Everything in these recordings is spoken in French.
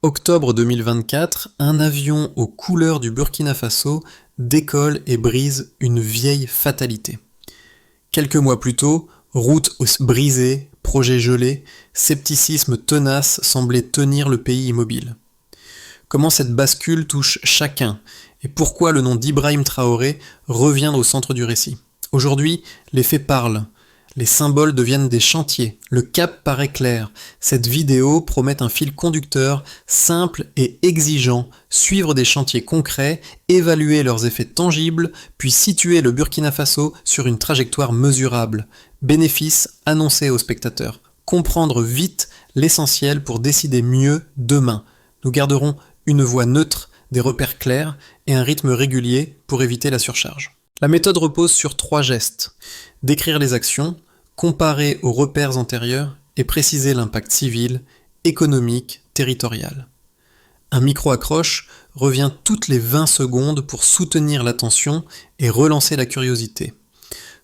Octobre 2024, un avion aux couleurs du Burkina Faso décolle et brise une vieille fatalité. Quelques mois plus tôt, route brisée, projet gelé, scepticisme tenace semblait tenir le pays immobile. Comment cette bascule touche chacun et pourquoi le nom d'Ibrahim Traoré revient au centre du récit. Aujourd'hui, les faits parlent. Les symboles deviennent des chantiers, le cap paraît clair. Cette vidéo promet un fil conducteur simple et exigeant, suivre des chantiers concrets, évaluer leurs effets tangibles, puis situer le Burkina Faso sur une trajectoire mesurable. Bénéfices annoncés aux spectateurs. Comprendre vite l'essentiel pour décider mieux demain. Nous garderons une voie neutre, des repères clairs et un rythme régulier pour éviter la surcharge. La méthode repose sur 3 gestes. Décrire les actions, comparer aux repères antérieurs et préciser l'impact civil, économique, territorial. Un micro-accroche revient toutes les 20 secondes pour soutenir l'attention et relancer la curiosité.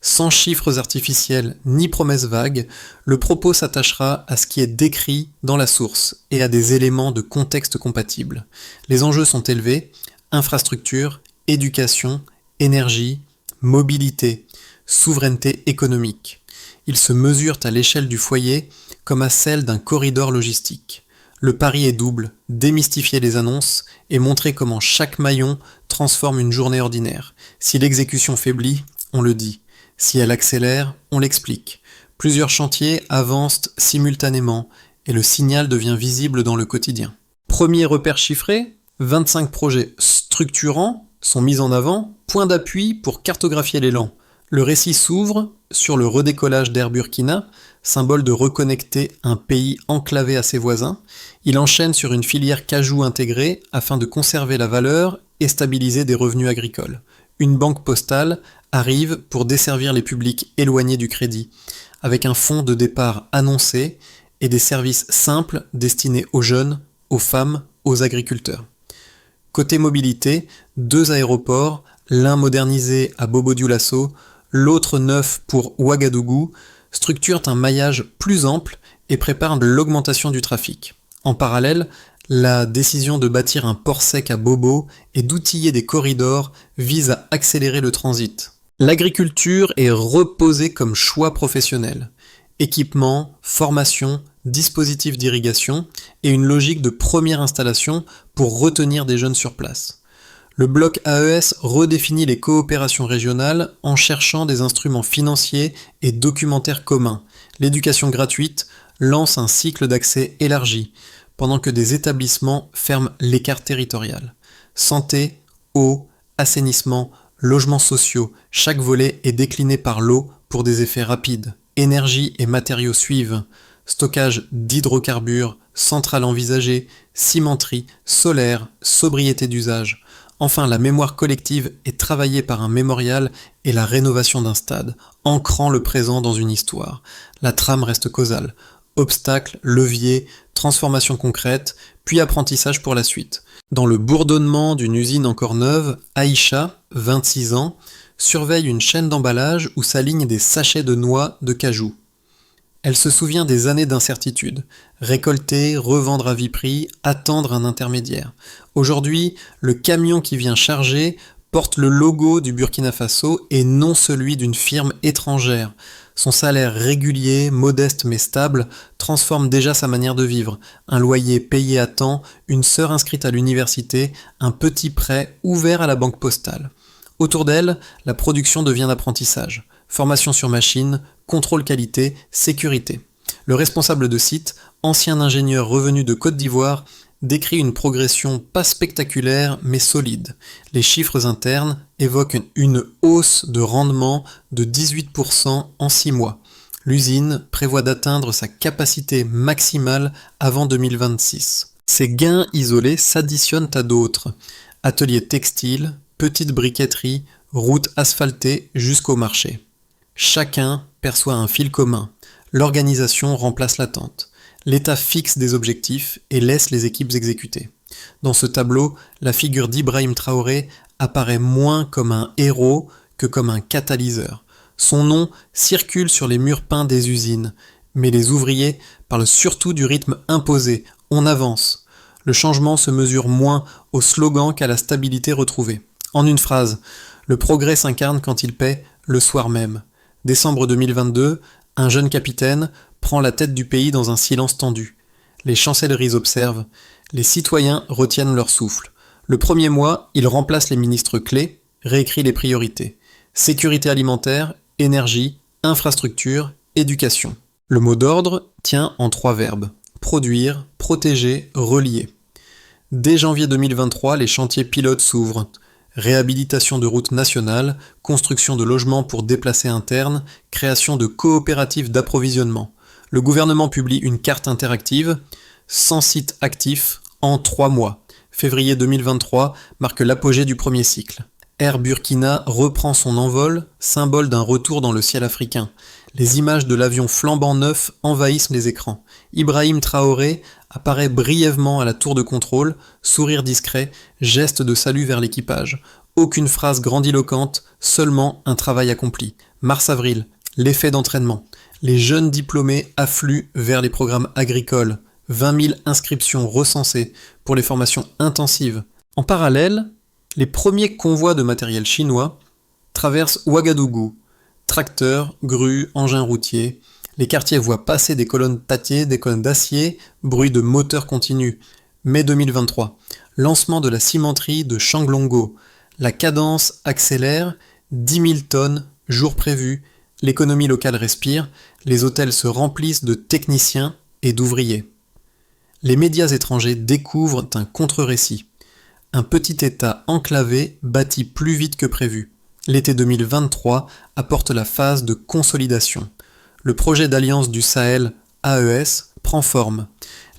Sans chiffres artificiels ni promesses vagues, le propos s'attachera à ce qui est décrit dans la source et à des éléments de contexte compatibles. Les enjeux sont élevés, infrastructure, éducation, énergie, mobilité, souveraineté économique. Ils se mesurent à l'échelle du foyer comme à celle d'un corridor logistique. Le pari est double, démystifier les annonces et montrer comment chaque maillon transforme une journée ordinaire. Si l'exécution faiblit, on le dit. Si elle accélère, on l'explique. Plusieurs chantiers avancent simultanément et le signal devient visible dans le quotidien. Premier repère chiffré, 25 projets structurants sont mis en avant, point d'appui pour cartographier l'élan. Le récit s'ouvre sur le redécollage d'Air Burkina, symbole de reconnecter un pays enclavé à ses voisins. Il enchaîne sur une filière cajou intégrée afin de conserver la valeur et stabiliser des revenus agricoles. Une banque postale arrive pour desservir les publics éloignés du crédit, avec un fonds de départ annoncé et des services simples destinés aux jeunes, aux femmes, aux agriculteurs. Côté mobilité, 2 aéroports, l'un modernisé à Bobo-Dioulasso, l'autre neuf pour Ouagadougou, structurent un maillage plus ample et préparent l'augmentation du trafic. En parallèle, la décision de bâtir un port sec à Bobo et d'outiller des corridors vise à accélérer le transit. L'agriculture est reposée comme choix professionnel. Équipement, formation, dispositifs d'irrigation et une logique de première installation pour retenir des jeunes sur place. Le bloc AES redéfinit les coopérations régionales en cherchant des instruments financiers et documentaires communs. L'éducation gratuite lance un cycle d'accès élargi, pendant que des établissements ferment l'écart territorial. Santé, eau, assainissement, logements sociaux, chaque volet est décliné par l'eau pour des effets rapides. Énergie et matériaux suivent. Stockage d'hydrocarbures, centrales envisagées, cimenterie, solaire, sobriété d'usage. Enfin, la mémoire collective est travaillée par un mémorial et la rénovation d'un stade, ancrant le présent dans une histoire. La trame reste causale. Obstacles, leviers, transformation concrète, puis apprentissage pour la suite. Dans le bourdonnement d'une usine encore neuve, Aïcha, 26 ans, surveille une chaîne d'emballage où s'alignent des sachets de noix de cajou. Elle se souvient des années d'incertitude. Récolter, revendre à Viprix, attendre un intermédiaire. Aujourd'hui, le camion qui vient charger porte le logo du Burkina Faso et non celui d'une firme étrangère. Son salaire régulier, modeste mais stable, transforme déjà sa manière de vivre. Un loyer payé à temps, une sœur inscrite à l'université, un petit prêt ouvert à la banque postale. Autour d'elle, la production devient l'apprentissage. Formation sur machine, contrôle qualité, sécurité. Le responsable de site, ancien ingénieur revenu de Côte d'Ivoire, décrit une progression pas spectaculaire mais solide. Les chiffres internes évoquent une hausse de rendement de 18% en 6 mois. L'usine prévoit d'atteindre sa capacité maximale avant 2026. Ces gains isolés s'additionnent à d'autres. Ateliers textiles, petites briqueteries, routes asphaltées jusqu'au marché. Chacun perçoit un fil commun. L'organisation remplace l'attente. L'État fixe des objectifs et laisse les équipes exécuter. Dans ce tableau, la figure d'Ibrahim Traoré apparaît moins comme un héros que comme un catalyseur. Son nom circule sur les murs peints des usines, mais les ouvriers parlent surtout du rythme imposé. On avance. Le changement se mesure moins au slogan qu'à la stabilité retrouvée. En une phrase, le progrès s'incarne quand il paie le soir même. Décembre 2022, un jeune capitaine prend la tête du pays dans un silence tendu. Les chancelleries observent, les citoyens retiennent leur souffle. Le premier mois, il remplace les ministres clés, réécrit les priorités. Sécurité alimentaire, énergie, infrastructure, éducation. Le mot d'ordre tient en 3 verbes. Produire, protéger, relier. Dès janvier 2023, les chantiers pilotes s'ouvrent. Réhabilitation de routes nationales, construction de logements pour déplacés internes, création de coopératives d'approvisionnement. Le gouvernement publie une carte interactive, 100 sites actifs en 3 mois. Février 2023 marque l'apogée du premier cycle. Air Burkina reprend son envol, symbole d'un retour dans le ciel africain. Les images de l'avion flambant neuf envahissent les écrans. Ibrahim Traoré apparaît brièvement à la tour de contrôle, sourire discret, geste de salut vers l'équipage. Aucune phrase grandiloquente, seulement un travail accompli. Mars-avril, l'effet d'entraînement. Les jeunes diplômés affluent vers les programmes agricoles. 20 000 inscriptions recensées pour les formations intensives. En parallèle, les premiers convois de matériel chinois traversent Ouagadougou. Tracteurs, grues, engins routiers. Les quartiers voient passer des colonnes tâtiers, des colonnes d'acier, bruit de moteurs continu. Mai 2023. Lancement de la cimenterie de Changlongo. La cadence accélère, 10 000 tonnes, jour prévu. L'économie locale respire, les hôtels se remplissent de techniciens et d'ouvriers. Les médias étrangers découvrent un contre-récit. Un petit État enclavé bâti plus vite que prévu. L'été 2023 apporte la phase de consolidation. Le projet d'alliance du Sahel, AES, prend forme.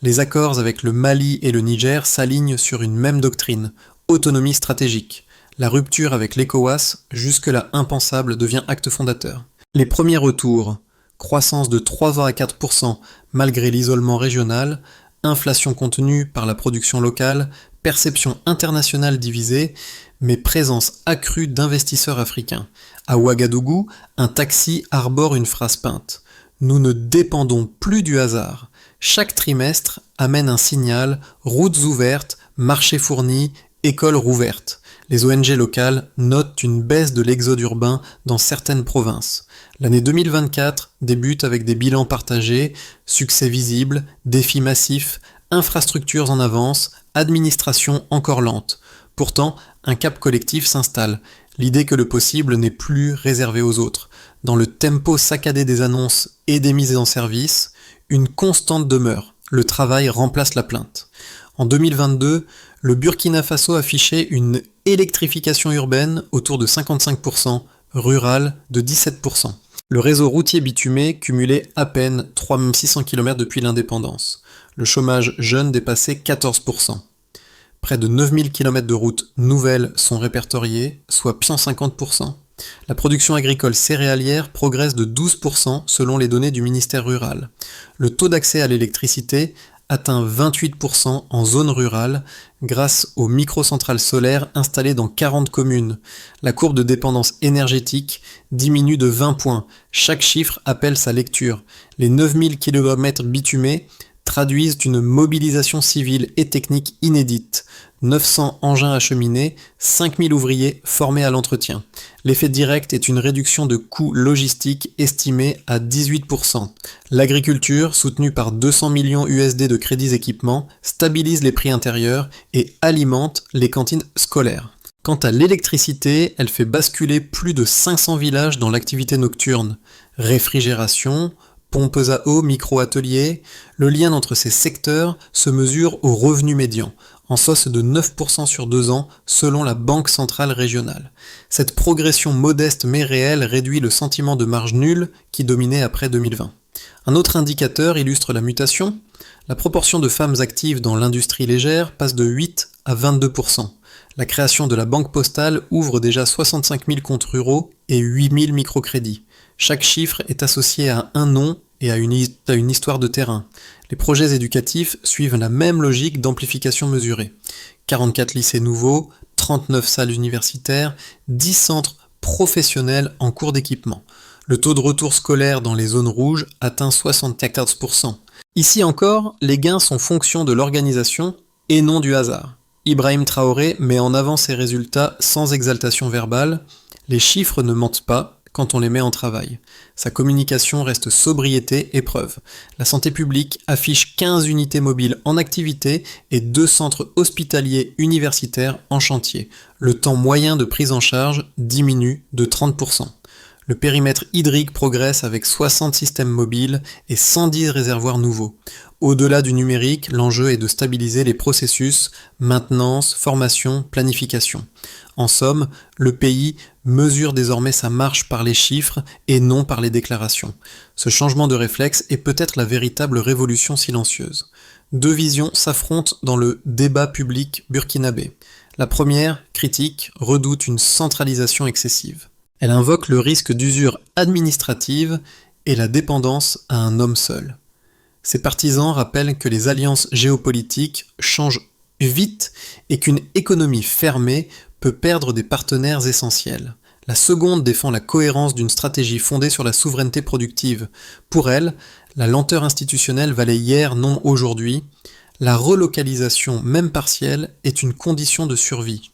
Les accords avec le Mali et le Niger s'alignent sur une même doctrine, autonomie stratégique. La rupture avec l'ECOWAS, jusque-là impensable, devient acte fondateur. Les premiers retours, croissance de 3 à 4% malgré l'isolement régional, inflation contenue par la production locale, perception internationale divisée, mais présence accrue d'investisseurs africains. À Ouagadougou, un taxi arbore une phrase peinte. Nous ne dépendons plus du hasard. Chaque trimestre amène un signal, routes ouvertes, marchés fournis, écoles rouvertes. Les ONG locales notent une baisse de l'exode urbain dans certaines provinces. L'année 2024 débute avec des bilans partagés, succès visibles, défis massifs, infrastructures en avance, administration encore lente. Pourtant, un cap collectif s'installe. L'idée que le possible n'est plus réservé aux autres. Dans le tempo saccadé des annonces et des mises en service, une constante demeure. Le travail remplace la plainte. En 2022, le Burkina Faso affichait une électrification urbaine autour de 55%, rurale de 17%. Le réseau routier bitumé cumulait à peine 3600 km depuis l'indépendance. Le chômage jeune dépassait 14%. Près de 9000 km de routes nouvelles sont répertoriées, soit 150%. La production agricole céréalière progresse de 12% selon les données du ministère rural. Le taux d'accès à l'électricité atteint 28% en zone rurale grâce aux microcentrales solaires installées dans 40 communes. La courbe de dépendance énergétique diminue de 20 points. Chaque chiffre appelle sa lecture. Les 9000 km bitumés traduisent une mobilisation civile et technique inédite. 900 engins acheminés, 5000 ouvriers formés à l'entretien. L'effet direct est une réduction de coûts logistiques estimée à 18%. L'agriculture, soutenue par 200 millions USD de crédits équipements, stabilise les prix intérieurs et alimente les cantines scolaires. Quant à l'électricité, elle fait basculer plus de 500 villages dans l'activité nocturne. Réfrigération, pompes à eau, micro-ateliers, le lien entre ces secteurs se mesure au revenu médian, en sauce de 9% sur 2 ans selon la Banque centrale régionale. Cette progression modeste mais réelle réduit le sentiment de marge nulle qui dominait après 2020. Un autre indicateur illustre la mutation. La proportion de femmes actives dans l'industrie légère passe de 8 à 22%. La création de la banque postale ouvre déjà 65 000 comptes ruraux et 8 000 microcrédits. Chaque chiffre est associé à un nom et à une histoire de terrain. Les projets éducatifs suivent la même logique d'amplification mesurée. 44 lycées nouveaux, 39 salles universitaires, 10 centres professionnels en cours d'équipement. Le taux de retour scolaire dans les zones rouges atteint 74%. Ici encore, les gains sont fonction de l'organisation et non du hasard. Ibrahim Traoré met en avant ses résultats sans exaltation verbale. Les chiffres ne mentent pas quand on les met en travail. Sa communication reste sobriété et preuve. La santé publique affiche 15 unités mobiles en activité et 2 centres hospitaliers universitaires en chantier. Le temps moyen de prise en charge diminue de 30%. Le périmètre hydrique progresse avec 60 systèmes mobiles et 110 réservoirs nouveaux. Au-delà du numérique, l'enjeu est de stabiliser les processus, maintenance, formation, planification. En somme, le pays mesure désormais sa marche par les chiffres et non par les déclarations. Ce changement de réflexe est peut-être la véritable révolution silencieuse. 2 visions s'affrontent dans le débat public burkinabé. La première, critique, redoute une centralisation excessive. Elle invoque le risque d'usure administrative et la dépendance à un homme seul. Ses partisans rappellent que les alliances géopolitiques changent vite et qu'une économie fermée peut perdre des partenaires essentiels. La seconde défend la cohérence d'une stratégie fondée sur la souveraineté productive. Pour elle, la lenteur institutionnelle valait hier, non aujourd'hui. La relocalisation, même partielle, est une condition de survie.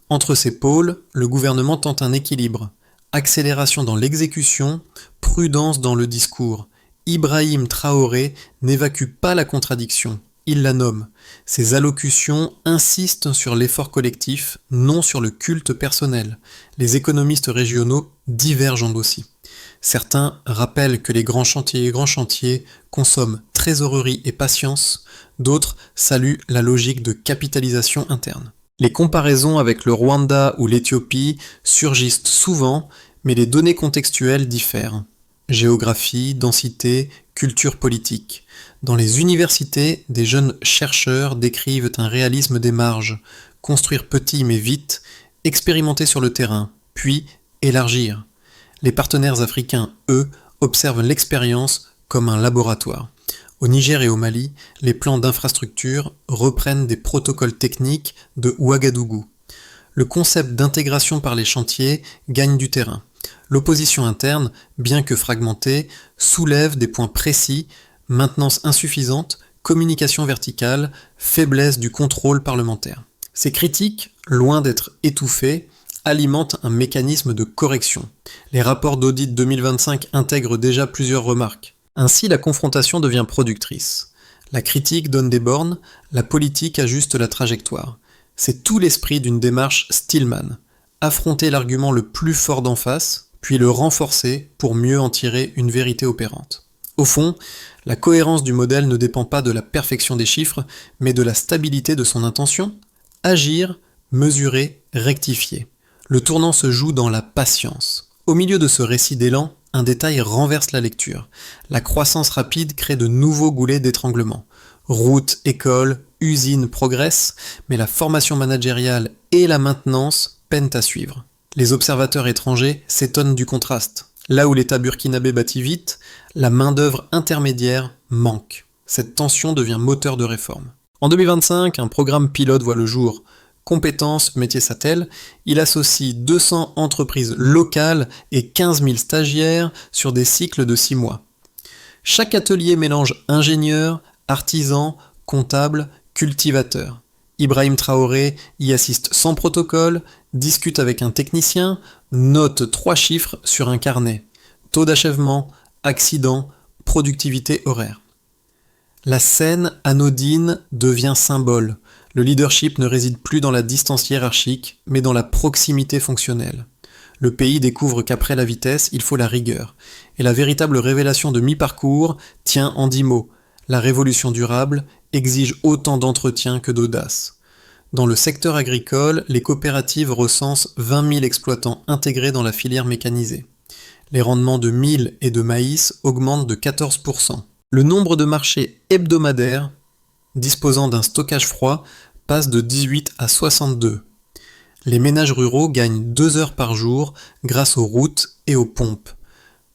Entre ces pôles, le gouvernement tente un équilibre. Accélération dans l'exécution, prudence dans le discours. Ibrahim Traoré n'évacue pas la contradiction, il la nomme. Ses allocutions insistent sur l'effort collectif, non sur le culte personnel. Les économistes régionaux divergent aussi. Certains rappellent que les grands chantiers consomment trésorerie et patience, d'autres saluent la logique de capitalisation interne. Les comparaisons avec le Rwanda ou l'Éthiopie surgissent souvent, mais les données contextuelles diffèrent. Géographie, densité, culture politique. Dans les universités, des jeunes chercheurs décrivent un réalisme des marges, construire petit mais vite, expérimenter sur le terrain, puis élargir. Les partenaires africains, eux, observent l'expérience comme un laboratoire. Au Niger et au Mali, les plans d'infrastructure reprennent des protocoles techniques de Ouagadougou. Le concept d'intégration par les chantiers gagne du terrain. L'opposition interne, bien que fragmentée, soulève des points précis, maintenance insuffisante, communication verticale, faiblesse du contrôle parlementaire. Ces critiques, loin d'être étouffées, alimentent un mécanisme de correction. Les rapports d'audit 2025 intègrent déjà plusieurs remarques. Ainsi, la confrontation devient productrice. La critique donne des bornes, la politique ajuste la trajectoire. C'est tout l'esprit d'une démarche Stillman. Affronter l'argument le plus fort d'en face, puis le renforcer pour mieux en tirer une vérité opérante. Au fond, la cohérence du modèle ne dépend pas de la perfection des chiffres, mais de la stabilité de son intention. Agir, mesurer, rectifier. Le tournant se joue dans la patience. Au milieu de ce récit d'élan, un détail renverse la lecture. La croissance rapide crée de nouveaux goulets d'étranglement. Routes, écoles, usines progressent, mais la formation managériale et la maintenance peinent à suivre. Les observateurs étrangers s'étonnent du contraste. Là où l'État burkinabé bâtit vite, la main-d'œuvre intermédiaire manque. Cette tension devient moteur de réforme. En 2025, un programme pilote voit le jour. Compétences, métiers Satel, il associe 200 entreprises locales et 15 000 stagiaires sur des cycles de 6 mois. Chaque atelier mélange ingénieurs, artisans, comptables, cultivateurs. Ibrahim Traoré y assiste sans protocole, discute avec un technicien, note 3 chiffres sur un carnet. Taux d'achèvement, accident, productivité horaire. La scène anodine devient symbole. Le leadership ne réside plus dans la distance hiérarchique, mais dans la proximité fonctionnelle. Le pays découvre qu'après la vitesse, il faut la rigueur. Et la véritable révélation de mi-parcours tient en 10 mots. La révolution durable exige autant d'entretien que d'audace. Dans le secteur agricole, les coopératives recensent 20 000 exploitants intégrés dans la filière mécanisée. Les rendements de mil et de maïs augmentent de 14%. Le nombre de marchés hebdomadaires disposant d'un stockage froid passe de 18 à 62. Les ménages ruraux gagnent 2 heures par jour grâce aux routes et aux pompes.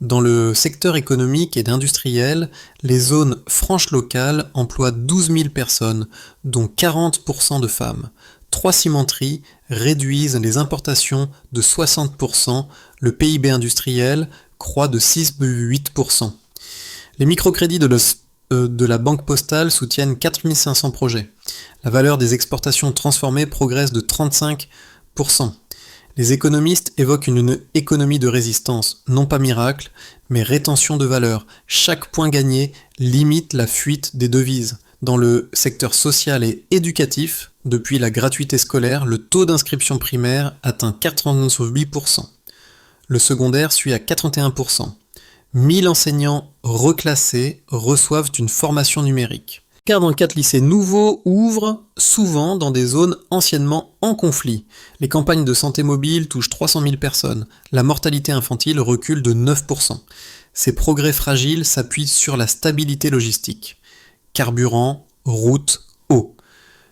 Dans le secteur économique et industriel, les zones franches locales emploient 12 000 personnes, dont 40% de femmes. 3 cimenteries réduisent les importations de 60%, le PIB industriel croît de 6,8%. Les microcrédits de de la Banque Postale soutiennent 4500 projets. La valeur des exportations transformées progresse de 35%. Les économistes évoquent une économie de résistance, non pas miracle, mais rétention de valeur. Chaque point gagné limite la fuite des devises. Dans le secteur social et éducatif, depuis la gratuité scolaire, le taux d'inscription primaire atteint 88%. Le secondaire suit à 81%. 1000 enseignants reclassés reçoivent une formation numérique. Car dans 4 lycées nouveaux ouvrent souvent dans des zones anciennement en conflit. Les campagnes de santé mobile touchent 300 000 personnes. La mortalité infantile recule de 9%. Ces progrès fragiles s'appuient sur la stabilité logistique. Carburant, route, eau.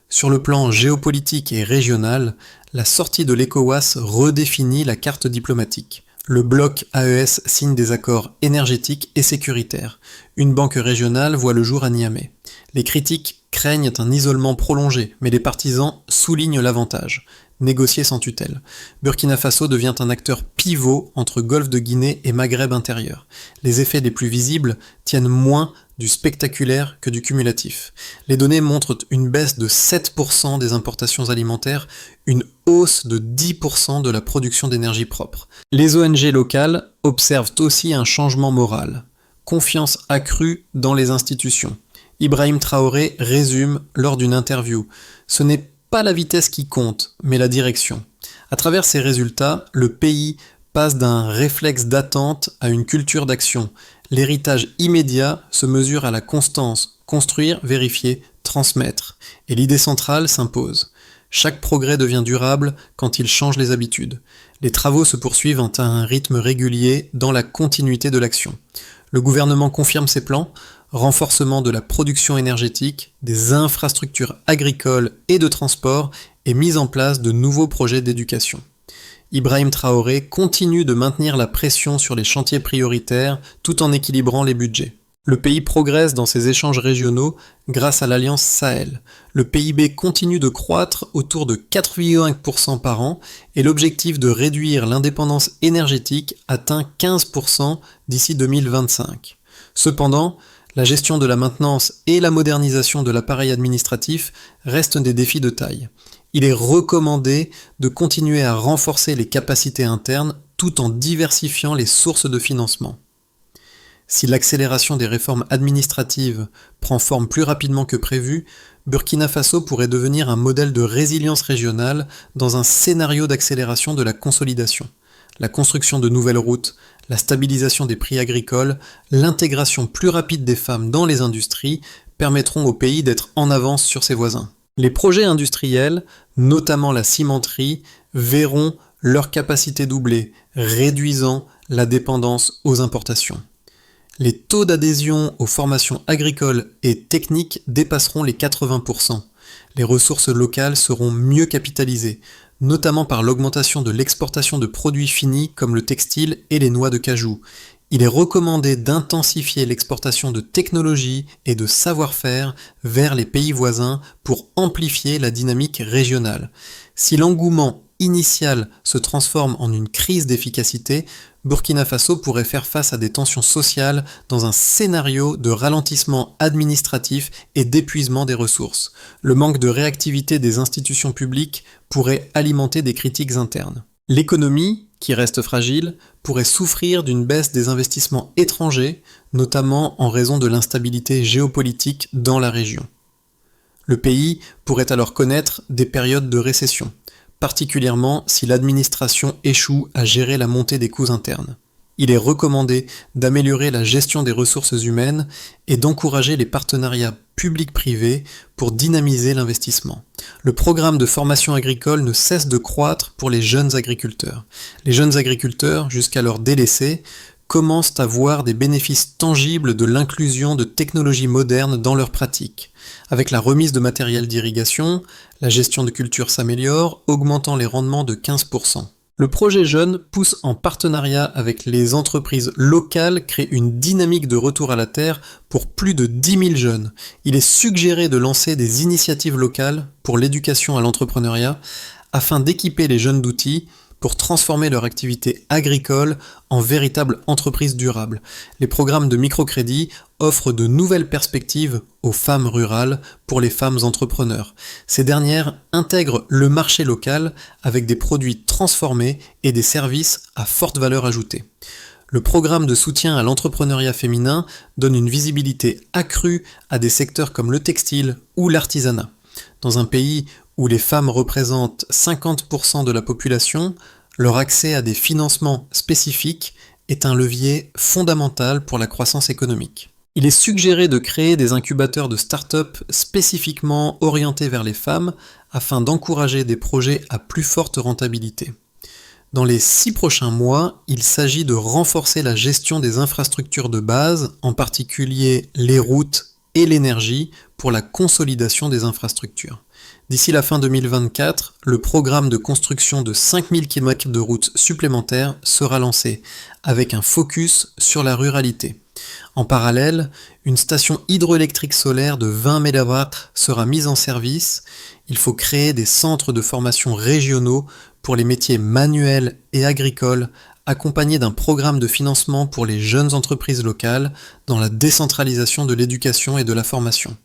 Sur le plan géopolitique et régional, la sortie de l'ECOWAS redéfinit la carte diplomatique. Le bloc AES signe des accords énergétiques et sécuritaires. Une banque régionale voit le jour à Niamey. Les critiques craignent un isolement prolongé, mais les partisans soulignent l'avantage. Négocier sans tutelle. Burkina Faso devient un acteur pivot entre Golfe de Guinée et Maghreb intérieur. Les effets les plus visibles tiennent moins du spectaculaire que du cumulatif. Les données montrent une baisse de 7% des importations alimentaires, une hausse de 10% de la production d'énergie propre. Les ONG locales observent aussi un changement moral. Confiance accrue dans les institutions. Ibrahim Traoré résume lors d'une interview. Ce n'est pas la vitesse qui compte, mais la direction. À travers ces résultats, le pays passe d'un réflexe d'attente à une culture d'action. L'héritage immédiat se mesure à la constance, construire, vérifier, transmettre. Et l'idée centrale s'impose. Chaque progrès devient durable quand il change les habitudes. Les travaux se poursuivent à un rythme régulier dans la continuité de l'action. Le gouvernement confirme ses plans, renforcement de la production énergétique, des infrastructures agricoles et de transport et mise en place de nouveaux projets d'éducation. Ibrahim Traoré continue de maintenir la pression sur les chantiers prioritaires tout en équilibrant les budgets. Le pays progresse dans ses échanges régionaux grâce à l'Alliance Sahel. Le PIB continue de croître autour de 4,1% par an et l'objectif de réduire l'indépendance énergétique atteint 15% d'ici 2025. Cependant, la gestion de la maintenance et la modernisation de l'appareil administratif restent des défis de taille. Il est recommandé de continuer à renforcer les capacités internes tout en diversifiant les sources de financement. Si l'accélération des réformes administratives prend forme plus rapidement que prévu, Burkina Faso pourrait devenir un modèle de résilience régionale dans un scénario d'accélération de la consolidation. La construction de nouvelles routes, la stabilisation des prix agricoles, l'intégration plus rapide des femmes dans les industries permettront au pays d'être en avance sur ses voisins. Les projets industriels, notamment la cimenterie, verront leur capacité doubler, réduisant la dépendance aux importations. Les taux d'adhésion aux formations agricoles et techniques dépasseront les 80%. Les ressources locales seront mieux capitalisées, notamment par l'augmentation de l'exportation de produits finis comme le textile et les noix de cajou. Il est recommandé d'intensifier l'exportation de technologies et de savoir-faire vers les pays voisins pour amplifier la dynamique régionale. Si l'engouement initial se transforme en une crise d'efficacité, Burkina Faso pourrait faire face à des tensions sociales dans un scénario de ralentissement administratif et d'épuisement des ressources. Le manque de réactivité des institutions publiques pourrait alimenter des critiques internes. L'économie, qui reste fragile, pourrait souffrir d'une baisse des investissements étrangers, notamment en raison de l'instabilité géopolitique dans la région. Le pays pourrait alors connaître des périodes de récession, particulièrement si l'administration échoue à gérer la montée des coûts internes. Il est recommandé d'améliorer la gestion des ressources humaines et d'encourager les partenariats publics-privés pour dynamiser l'investissement. Le programme de formation agricole ne cesse de croître pour les jeunes agriculteurs. Les jeunes agriculteurs, jusqu'alors délaissés, commencent à voir des bénéfices tangibles de l'inclusion de technologies modernes dans leurs pratiques. Avec la remise de matériel d'irrigation, la gestion de cultures s'améliore, augmentant les rendements de 15%. Le projet Jeunes pousse en partenariat avec les entreprises locales, crée une dynamique de retour à la terre pour plus de 10 000 jeunes. Il est suggéré de lancer des initiatives locales pour l'éducation à l'entrepreneuriat afin d'équiper les jeunes d'outils pour transformer leur activité agricole en véritable entreprise durable. Les programmes de microcrédit offrent de nouvelles perspectives aux femmes rurales pour les femmes entrepreneurs. Ces dernières intègrent le marché local avec des produits transformés et des services à forte valeur ajoutée. Le programme de soutien à l'entrepreneuriat féminin donne une visibilité accrue à des secteurs comme le textile ou l'artisanat. Dans un pays où les femmes représentent 50% de la population, leur accès à des financements spécifiques est un levier fondamental pour la croissance économique. Il est suggéré de créer des incubateurs de start-up spécifiquement orientés vers les femmes afin d'encourager des projets à plus forte rentabilité. Dans les 6 prochains mois, il s'agit de renforcer la gestion des infrastructures de base, en particulier les routes et l'énergie, pour la consolidation des infrastructures. D'ici la fin 2024, le programme de construction de 5000 km de routes supplémentaires sera lancé, avec un focus sur la ruralité. En parallèle, une station hydroélectrique solaire de 20 MW sera mise en service. Il faut créer des centres de formation régionaux pour les métiers manuels et agricoles, accompagnés d'un programme de financement pour les jeunes entreprises locales dans la décentralisation de l'éducation et de la formation.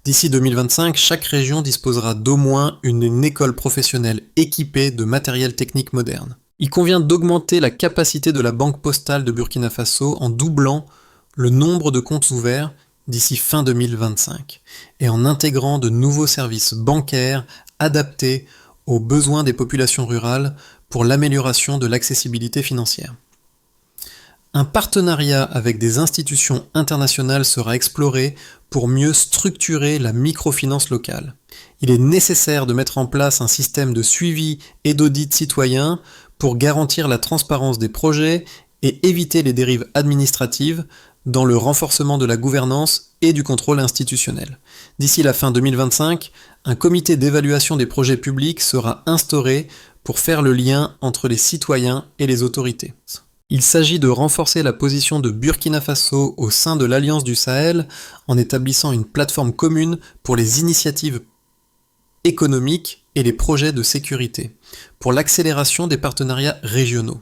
D'ici 2025, chaque région disposera d'au moins une école professionnelle équipée de matériel technique moderne. Il convient d'augmenter la capacité de la Banque postale de Burkina Faso en doublant le nombre de comptes ouverts d'ici fin 2025 et en intégrant de nouveaux services bancaires adaptés aux besoins des populations rurales pour l'amélioration de l'accessibilité financière. Un partenariat avec des institutions internationales sera exploré pour mieux structurer la microfinance locale. Il est nécessaire de mettre en place un système de suivi et d'audit citoyen pour garantir la transparence des projets et éviter les dérives administratives dans le renforcement de la gouvernance et du contrôle institutionnel. D'ici la fin 2025, un comité d'évaluation des projets publics sera instauré pour faire le lien entre les citoyens et les autorités. Il s'agit de renforcer la position de Burkina Faso au sein de l'Alliance du Sahel en établissant une plateforme commune pour les initiatives économiques et les projets de sécurité, pour l'accélération des partenariats régionaux.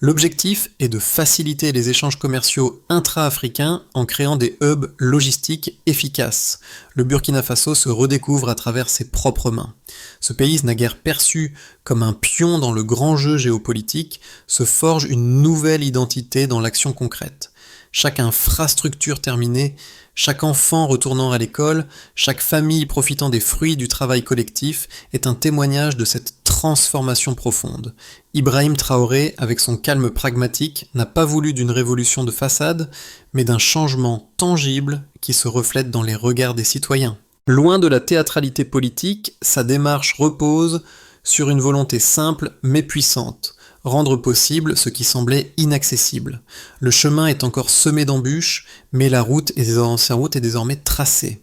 L'objectif est de faciliter les échanges commerciaux intra-africains en créant des hubs logistiques efficaces. Le Burkina Faso se redécouvre à travers ses propres mains. Ce pays, naguère perçu comme un pion dans le grand jeu géopolitique, se forge une nouvelle identité dans l'action concrète. Chaque infrastructure terminée, chaque enfant retournant à l'école, chaque famille profitant des fruits du travail collectif est un témoignage de cette transformation profonde. Ibrahim Traoré, avec son calme pragmatique, n'a pas voulu d'une révolution de façade, mais d'un changement tangible qui se reflète dans les regards des citoyens. Loin de la théâtralité politique, sa démarche repose sur une volonté simple mais puissante, rendre possible ce qui semblait inaccessible. Le chemin est encore semé d'embûches, mais la route est désormais tracée.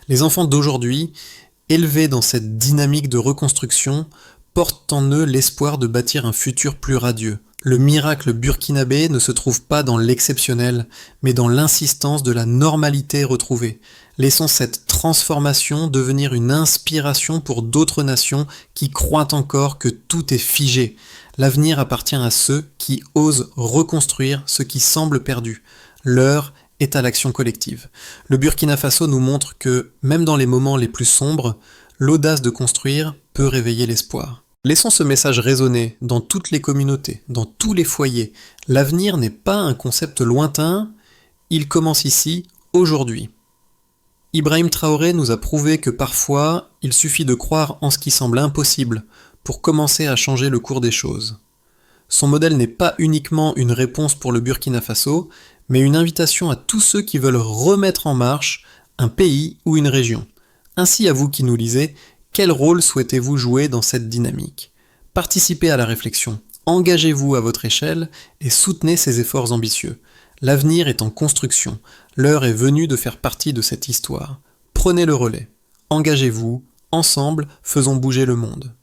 Les enfants d'aujourd'hui, élevés dans cette dynamique de reconstruction, portent en eux l'espoir de bâtir un futur plus radieux. Le miracle burkinabé ne se trouve pas dans l'exceptionnel, mais dans l'insistance de la normalité retrouvée. Laissons cette transformation devenir une inspiration pour d'autres nations qui croient encore que tout est figé. L'avenir appartient à ceux qui osent reconstruire ce qui semble perdu. L'heure est à l'action collective. Le Burkina Faso nous montre que, même dans les moments les plus sombres, l'audace de construire peut réveiller l'espoir. Laissons ce message résonner dans toutes les communautés, dans tous les foyers. L'avenir n'est pas un concept lointain, il commence ici, aujourd'hui. Ibrahim Traoré nous a prouvé que parfois, il suffit de croire en ce qui semble impossible pour commencer à changer le cours des choses. Son modèle n'est pas uniquement une réponse pour le Burkina Faso, mais une invitation à tous ceux qui veulent remettre en marche un pays ou une région. Ainsi, à vous qui nous lisez, quel rôle souhaitez-vous jouer dans cette dynamique ? Participez à la réflexion, engagez-vous à votre échelle et soutenez ces efforts ambitieux. L'avenir est en construction, l'heure est venue de faire partie de cette histoire. Prenez le relais, engagez-vous, ensemble, faisons bouger le monde.